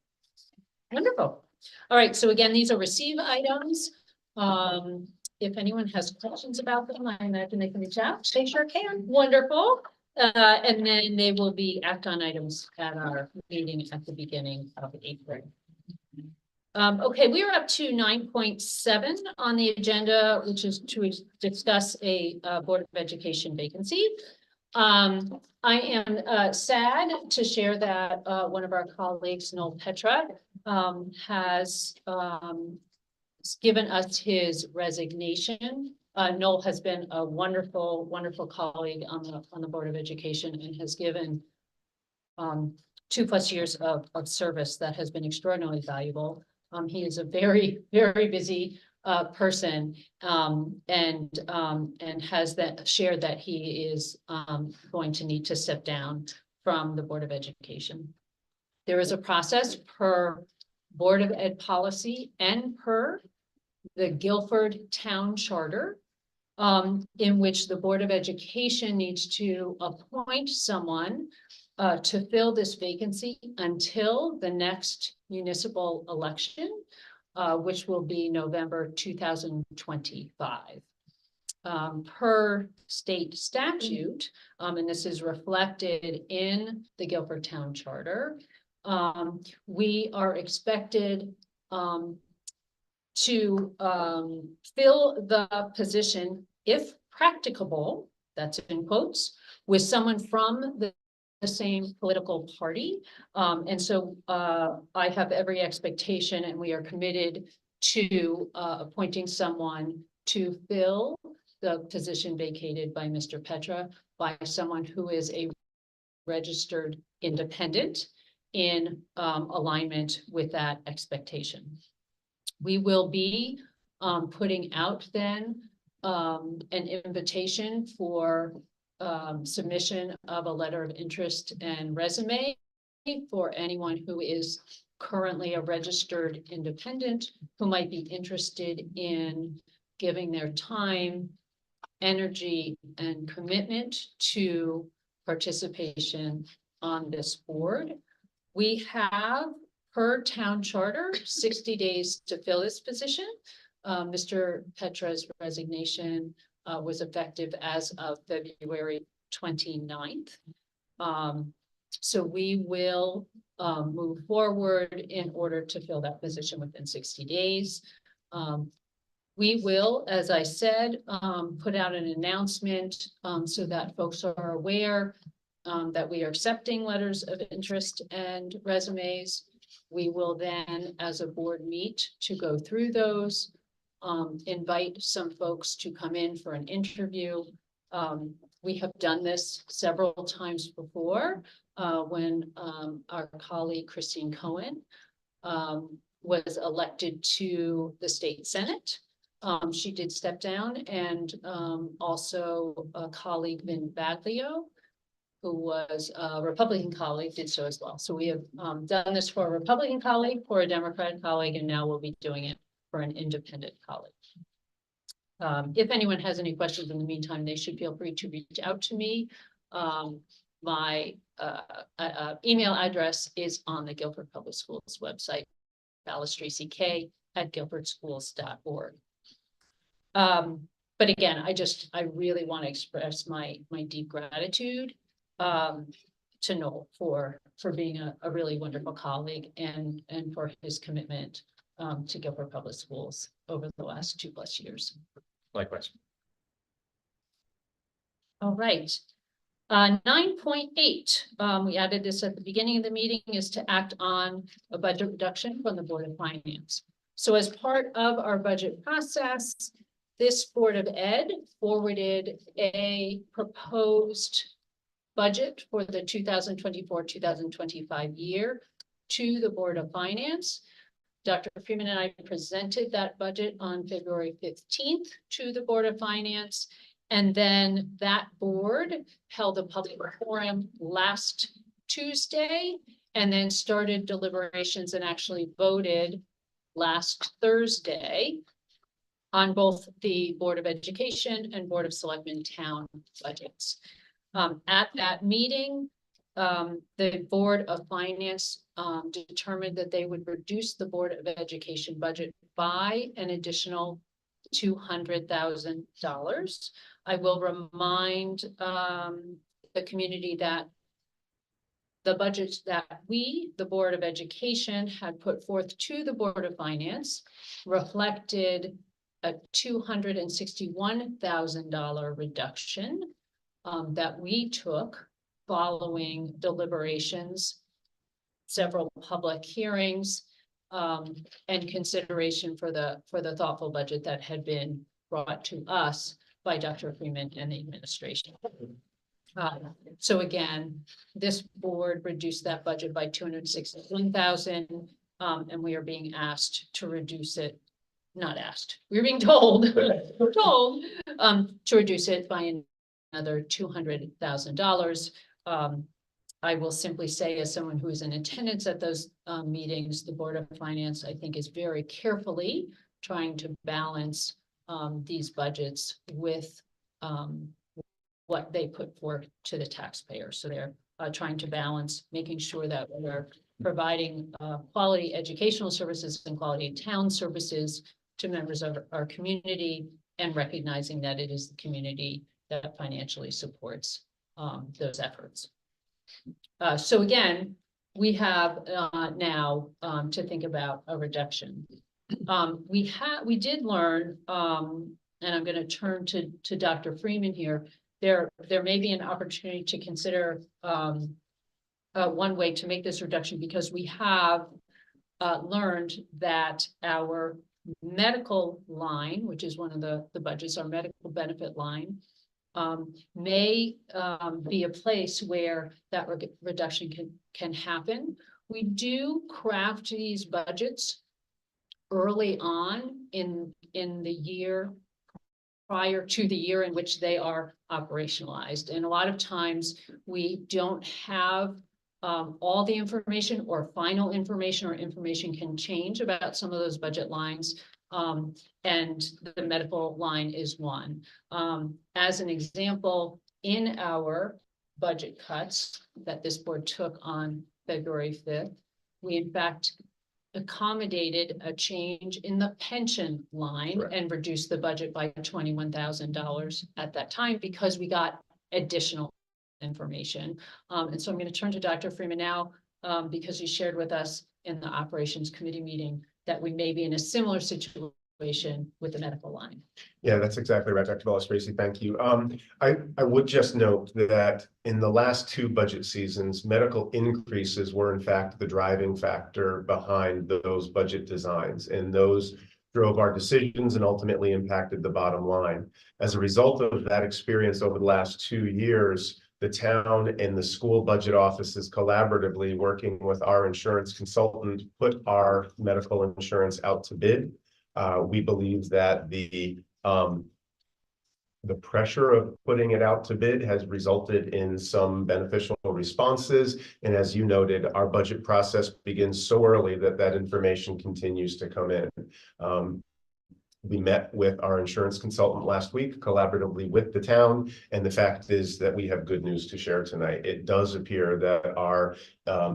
Wonderful. All right, so again, these are receive items. If anyone has questions about them, I imagine they can reach out. They sure can. Wonderful. And then they will be act on items at our meeting at the beginning of April. Okay, we are up to 9.7 on the agenda, which is to discuss a Board of Education vacancy. I am sad to share that one of our colleagues, Noel Petra, has given us his resignation. Noel has been a wonderful, wonderful colleague on the Board of Education and has given 2+ years of service that has been extraordinarily valuable. He is a very, very busy person and has shared that he is going to need to step down from the Board of Education. There is a process per Board of Ed policy and per the Guilford Town Charter in which the Board of Education needs to appoint someone to fill this vacancy until the next municipal election, which will be November 2025. Per state statute, and this is reflected in the Guilford Town Charter, we are expected to fill the position, if practicable, that's in quotes, with someone from the same political party. And so I have every expectation, and we are committed to appointing someone to fill the position vacated by Mr. Petra by someone who is a registered independent in alignment with that expectation. We will be putting out then an invitation for submission of a letter of interest and resume for anyone who is currently a registered independent who might be interested in giving their time energy and commitment to participation on this board. We have, per town charter, 60 days to fill this position. Mr. Petra's resignation was effective as of February 29th. So we will move forward in order to fill that position within 60 days. We will, as I said, put out an announcement so that folks are aware that we are accepting letters of interest and resumes. We will then, as a board, meet to go through those, invite some folks to come in for an interview. We have done this several times before when our colleague Christine Cohen was elected to the state Senate. She did step down, and also a colleague, Vin Baglio, who was a Republican colleague, did so as well. So we have done this for a Republican colleague, for a Democratic colleague, and now we'll be doing it for an independent colleague. If anyone has any questions in the meantime, they should feel free to reach out to me. My email address is on the Guilford Public Schools website, alice.tracy.k@guilfordschools.org. But again, I really want to express my deep gratitude to Noel for being a really wonderful colleague and for his commitment to Guilford Public Schools over the last 2+ years. Likewise. All right. 9.8, we added this at the beginning of the meeting, is to act on a budget reduction from the Board of Finance. So as part of our budget process, this Board of Ed forwarded a proposed budget for the 2024-2025 year to the Board of Finance. Dr. Freeman and I presented that budget on February 15th to the Board of Finance. And then that board held a public forum last Tuesday and then started deliberations and actually voted last Thursday on both the Board of Education and Board of Selectmen town budgets. At that meeting, the Board of Finance determined that they would reduce the Board of Education budget by an additional $200,000. I will remind the community that the budget that we, the Board of Education, had put forth to the Board of Finance reflected a $261,000 reduction that we took following deliberations, several public hearings, and consideration for the thoughtful budget that had been brought to us by Dr. Freeman and the administration. So again, this board reduced that budget by $261,000, and we are being asked to reduce it. Not asked. We're being told. We're told to reduce it by another $200,000. I will simply say, as someone who is in attendance at those meetings, the Board of Finance, I think, is very carefully trying to balance these budgets with what they put forth to the taxpayer. So they're trying to balance making sure that we're providing quality educational services and quality town services to members of our community, and recognizing that it is the community that financially supports those efforts. So again, we have now to think about a reduction. We did learn, and I'm going to turn to Dr. Freeman here. There may be an opportunity to consider one way to make this reduction, because we have learned that our medical line, which is one of the budgets, our medical benefit line, may be a place where that reduction can happen. We do craft these budgets early on in the year prior to the year in which they are operationalized. And a lot of times we don't have all the information or final information, or information can change about some of those budget lines And the medical line is one. As an example, in our budget cuts that this board took on February 5th, we in fact accommodated a change in the pension line Correct. and reduced the budget by $21,000 at that time because we got additional information. And so I'm going to turn to Dr. Freeman now, because he shared with us in the operations committee meeting that we may be in a similar situation with the medical line. Yeah, that's exactly right, Dr. Bellis Tracy. Thank you. I would just note that in the last two budget seasons, medical increases were in fact the driving factor behind those budget designs, and those drove our decisions and ultimately impacted the bottom line. As a result of that experience over the last 2 years, the town and the school budget offices collaboratively working with our insurance consultant put our medical insurance out to bid. We believe that the pressure of putting it out to bid has resulted in some beneficial responses. And as you noted, our budget process begins so early that that information continues to come in. We met with our insurance consultant last week, collaboratively with the town, and the fact is that we have good news to share tonight. It does appear that our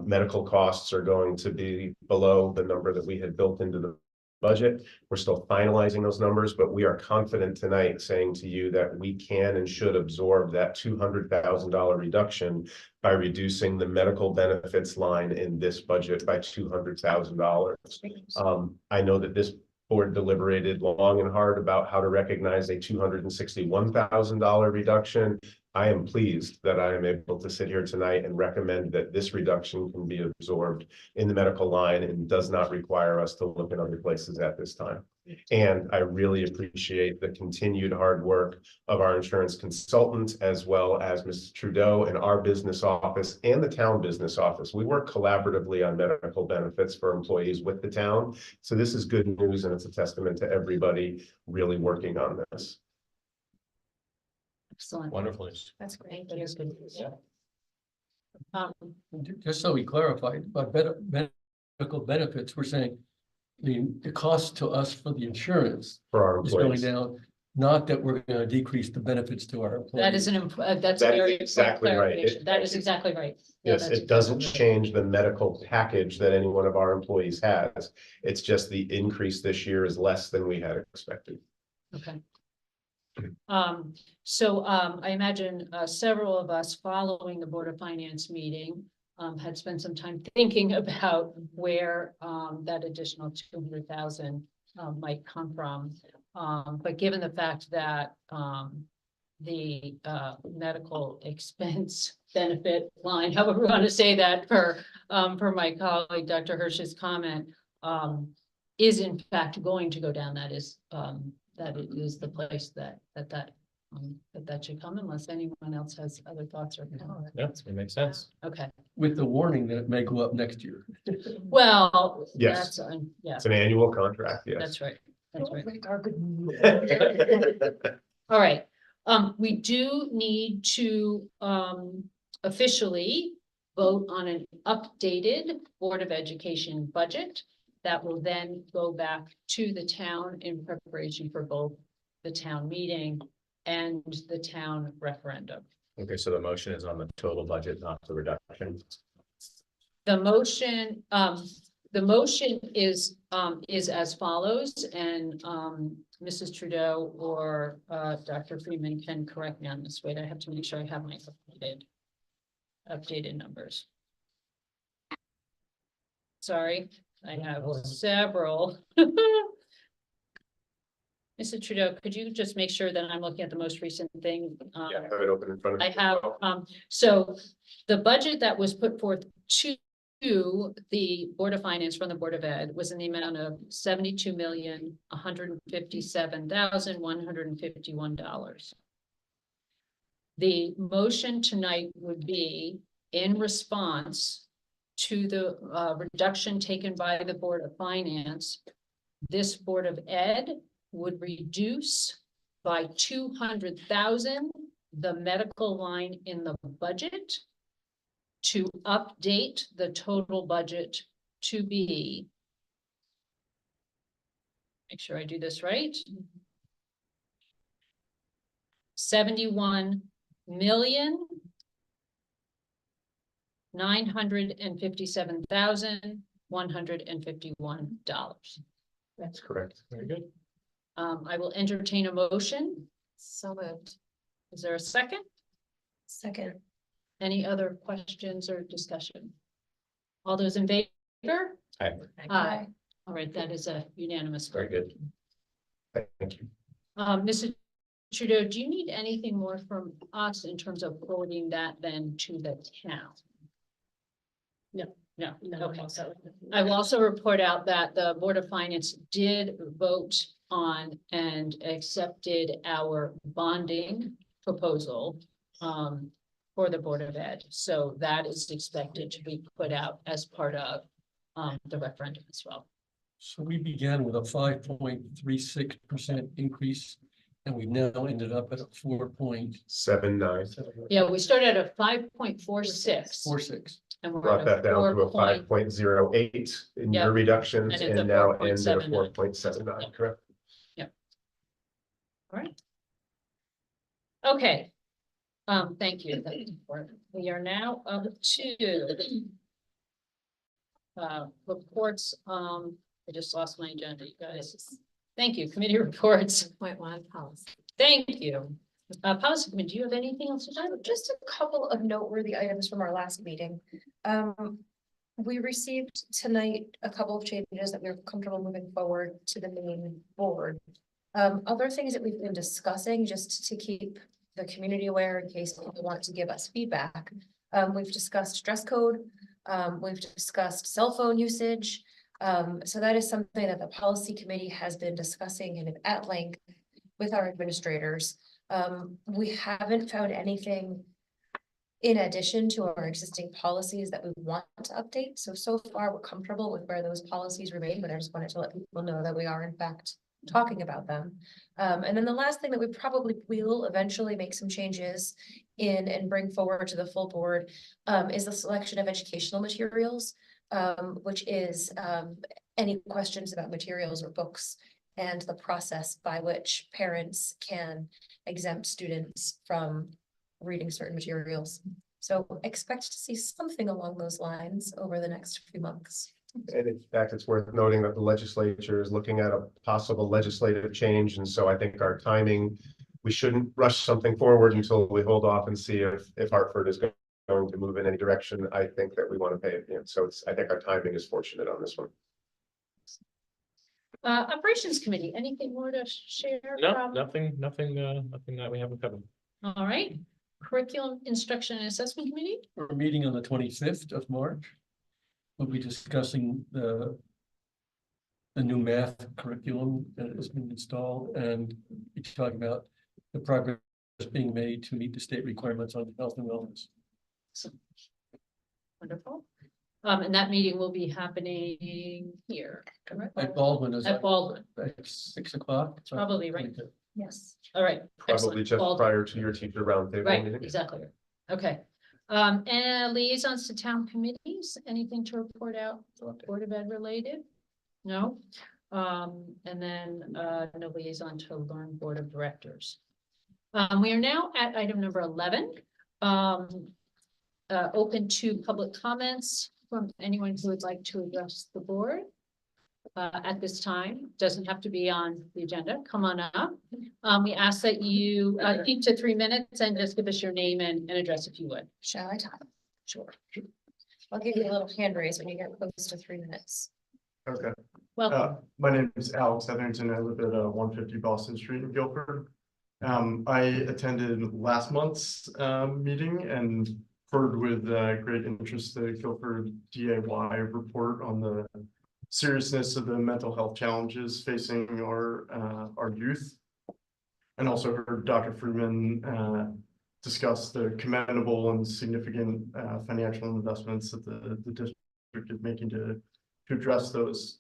medical costs are going to be below the number that we had built into the budget. We're still finalizing those numbers, but we are confident tonight saying to you that we can and should absorb that $200,000 reduction by reducing the medical benefits line in this budget by $200,000. I know that this board deliberated long and hard about how to recognize a $261,000 reduction. I am pleased that I am able to sit here tonight and recommend that this reduction can be absorbed in the medical line and does not require us to look at other places at this time. And I really appreciate the continued hard work of our insurance consultant, as well as Mrs. Trudeau and our business office and the town business office. We work collaboratively on medical benefits for employees with the town. So this is good news, and it's a testament to everybody really working on this. Excellent. Wonderful news. That's great. That is good news. Just so we clarified, about medical benefits, we're saying the cost to us for the insurance For our is going employees. down, not that we're going to decrease the benefits to our employees. That is that's That is very exactly right. clarification. That is exactly right. Yeah, Yes, that's it doesn't exactly change the medical package that any one of our employees has. It's just the increase this year is less than we had expected. right. Okay. I imagine several of us following the Board of Finance meeting had spent some time thinking about where that additional 200,000 might come from. But given the fact that the medical expense benefit line, however we want to say that per my colleague, Dr. Hirsch's comment, is in fact going to go down, that is that it is the place that should come, unless anyone else has other thoughts or comments. Yeah, it makes sense. Okay, With the warning that it may go up next year. well, Yes. that's, yeah, It's an annual contract, yes. that's right. That's right. All right, we do need to officially vote on an updated Board of Education budget that will then go back to the town in preparation for both the town meeting and the town referendum. Okay, so the motion is on the total budget, not the reduction. The motion is as follows, and Mrs. Trudeau or Dr. Freeman can correct me on this. Wait, I have to make sure I have my updated numbers. Sorry, I have several. Mrs. Trudeau, could you just make sure that I'm looking at the most recent thing? Yeah, have it open in front of I you. have, so the budget that was put forth to the Board of Finance from the Board of Ed was in the amount of $72,157,151. The motion tonight would be in response to the reduction taken by the Board of Finance. This Board of Ed would reduce by 200,000 the medical line in the budget to update the total budget to be make sure I do this right. 71,957,151. That's correct. Very good. I will entertain a motion. So moved. Is there a second? Second. Any other questions or discussion? All those in favor? Aye. Aye. All right, that is a unanimous Very vote. good. Thank you. Mr. Trudeau, do you need anything more from us in terms of forwarding that then to the town? No, okay. I will also report out that the Board of Finance did vote on and accepted our bonding proposal for the Board of Ed. So that is expected to be put out as part of the referendum as well. So we began with a 5.36% increase, and we've now ended up at a 4.76. 7.9. Yeah, we started at a 5.46 and we're Brought at that a down to a 4. 5.08 in Yep. your reductions And it's a and now end at a 4.79. 4.79, correct? All right. Okay. Thank you. That's important. We are now up to reports. I just lost my agenda, you guys. Thank you. Committee reports. 1.1 policy. Thank you. Policy Committee, do you have anything else to say? Just a couple of noteworthy items from our last meeting. We received tonight a couple of changes that we we're comfortable moving forward to the main board. Other things that we've been discussing, just to keep the community aware in case people want to give us feedback. We've discussed dress code. We've discussed cell phone usage. So that is something that the policy committee has been discussing and at length with our administrators. We haven't found anything in addition to our existing policies that we want to update. So far we're comfortable with where those policies remain, but I just wanted to let people know that we are in fact talking about them. And then the last thing that we probably will eventually make some changes in and bring forward to the full board is the selection of educational materials, which is any questions about materials or books and the process by which parents can exempt students from reading certain materials. So expect to see something along those lines over the next few months. And in fact, it's worth noting that the legislature is looking at a possible legislative change. And so I think our timing, we shouldn't rush something forward until we hold off and see if Hartford is going to move in any direction. I think that we want to pay it. So I think our timing is fortunate on this one. Operations Committee, anything more to share? No, from- nothing that we haven't covered. All right. Curriculum Instruction and Assessment Committee? We're meeting on the 25th of March. We'll be discussing the new math curriculum that has been installed and be talking about the progress being made to meet the state requirements on health and wellness. Wonderful. And that meeting will be happening here, correct? At Baldwin is At Baldwin, at 6 o'clock. probably right. Yes. All right. Probably excellent. just Baldwin. prior to your teacher roundtable Right, meeting. exactly. Okay. And liaisons to town committees, anything to report out, Board of Ed related? No? And then no liaison to Learn Board of Directors. We are now at item number 11. Open to public comments from anyone who would like to address the board. At this time, doesn't have to be on the agenda, come on up. We ask that you keep to 3 minutes and just give us your name and address if you would. Shall I talk? Sure. I'll give you a little hand raise when you get close to 3 minutes. Okay, Well, my name is Alex Etherington. I live at 150 Boston Street in Guilford. I attended last month's meeting and heard with great interest the Guilford DAY report on the seriousness of the mental health challenges facing our youth. And also heard Dr. Freeman discuss the commendable and significant financial investments that the district is making to address those.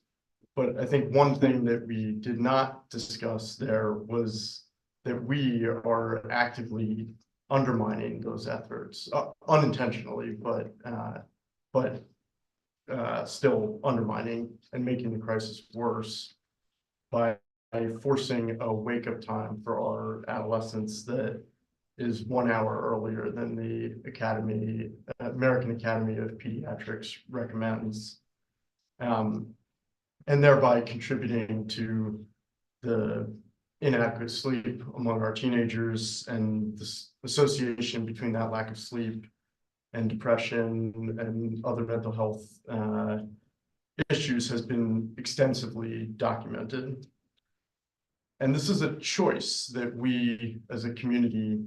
But I think one thing that we did not discuss there was that we are actively undermining those efforts unintentionally, but still undermining and making the crisis worse. by forcing a wake-up time for our adolescents that is 1 hour earlier than the American Academy of Pediatrics recommends. And thereby contributing to the inadequate sleep among our teenagers and this association between that lack of sleep and depression and other mental health issues has been extensively documented. And this is a choice that we as a community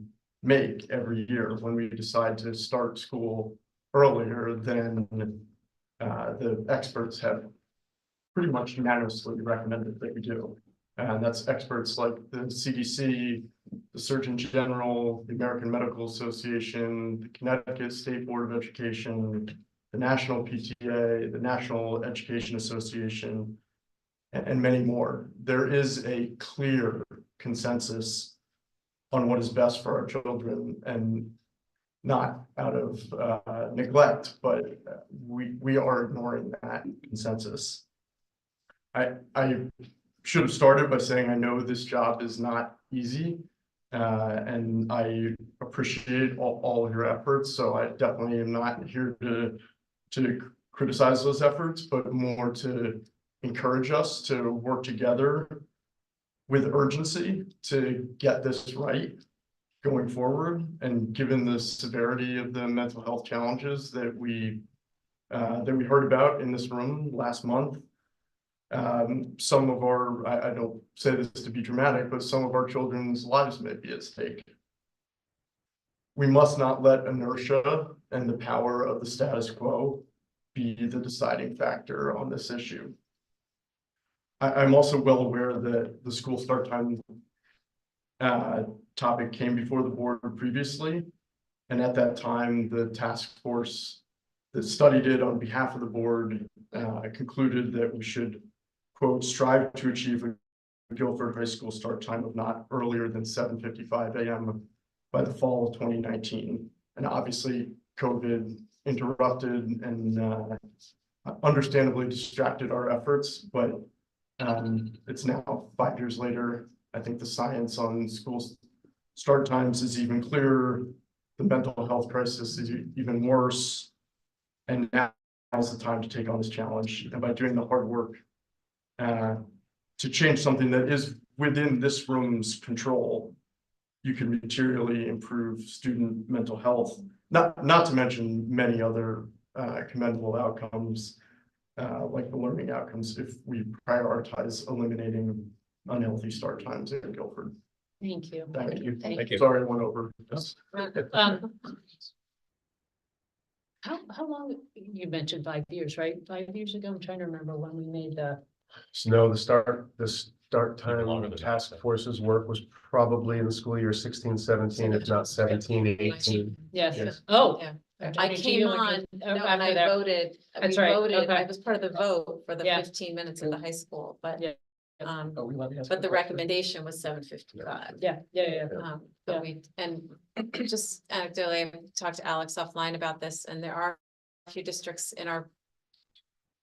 make every year when we decide to start school earlier than the experts have pretty much unanimously recommended that we do. And that's experts like the CDC, the Surgeon General, the American Medical Association, the Connecticut State Board of Education, the National PTA, the National Education Association, and many more. There is a clear consensus on what is best for our children, and not out of neglect, but we are ignoring that consensus. I should have started by saying I know this job is not easy, and I appreciate all of your efforts. So I definitely am not here to criticize those efforts, but more to encourage us to work together with urgency to get this right going forward. And given the severity of the mental health challenges that we heard about in this room last month, some of our, I don't say this to be dramatic, but some of our children's lives may be at stake. We must not let inertia and the power of the status quo be the deciding factor on this issue. I'm also well aware that the school start time topic came before the board previously. And at that time, the task force that studied it on behalf of the board concluded that we should, quote, strive to achieve a Guilford High School start time of not earlier than 7:55 a.m. by the fall of 2019. And obviously, COVID interrupted and understandably distracted our efforts, but it's now 5 years later. I think the science on school start times is even clearer. The mental health crisis is even worse. And now is the time to take on this challenge. And by doing the hard work to change something that is within this room's control, you can materially improve student mental health, not to mention many other commendable outcomes, like the learning outcomes, if we prioritize eliminating unhealthy start times in Guilford. Thank you. Thank you. Thank you. Sorry I went over. How long, you mentioned 5 years, right? 5 years ago, I'm trying to remember when we made the. No, the start Even longer time than task that. force's work was probably in the school year 16, 17, if not 17, 18. Yes, Yes. oh. Yeah. I'm I talking to came you on, and no, you're- and after I that. voted, That's we right, voted, I okay. was part of the vote for the Yeah. 15 minutes in the high school, but. Yeah. Are we allowed to ask But a the question? recommendation was 7:55. Yeah. Yeah. But we, and just anecdotally, I talked to Alex offline about this, and there are a few districts in our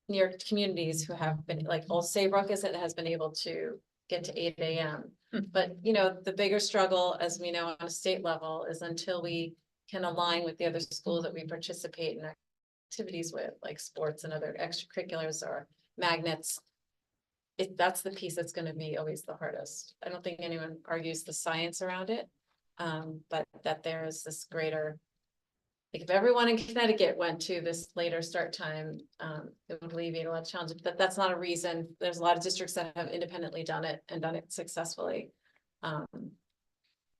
near communities who have been, like Old Saybrook is it has been able to get to 8 a.m. But, you know, the bigger struggle, as we know on a state level, is until we can align with the other schools that we participate in activities with, like sports and other extracurriculars or magnets. That's the piece that's gonna be always the hardest. I don't think anyone argues the science around it. But that there is this greater. Like if everyone in Connecticut went to this later start time, it would alleviate a lot of challenges, but that's not a reason. There's a lot of districts that have independently done it and done it successfully.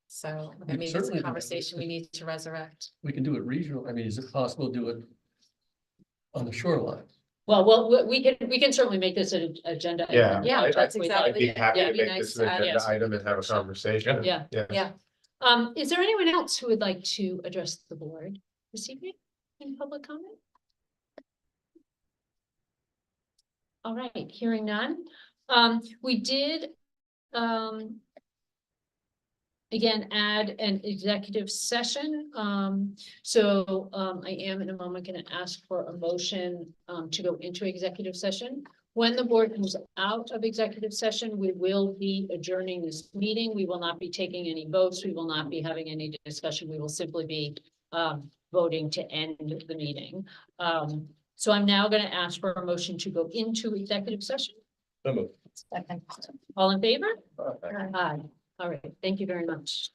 So I mean, it's certainly a do that. conversation we need to resurrect. We can do it regional. I mean, is it possible to do it on the shoreline? Well, we can certainly make this an agenda. Yeah. item. Yeah, that's we- I'd exactly. be happy Yeah, to it'd be make this nice an to add- agenda yes. item and have a conversation. Yeah, Yeah. yeah. Is there anyone else who would like to address the board this evening in public comment? All right, hearing none. We did, again, add an executive session. I am in a moment going to ask for a motion to go into executive session. When the board comes out of executive session, we will be adjourning this meeting. We will not be taking any votes. We will not be having any discussion. We will simply be voting to end the meeting. So I'm now going to ask for a motion to go into executive session. So moved. Second. All in favor? Perfect. Aye. All right. Thank you very much.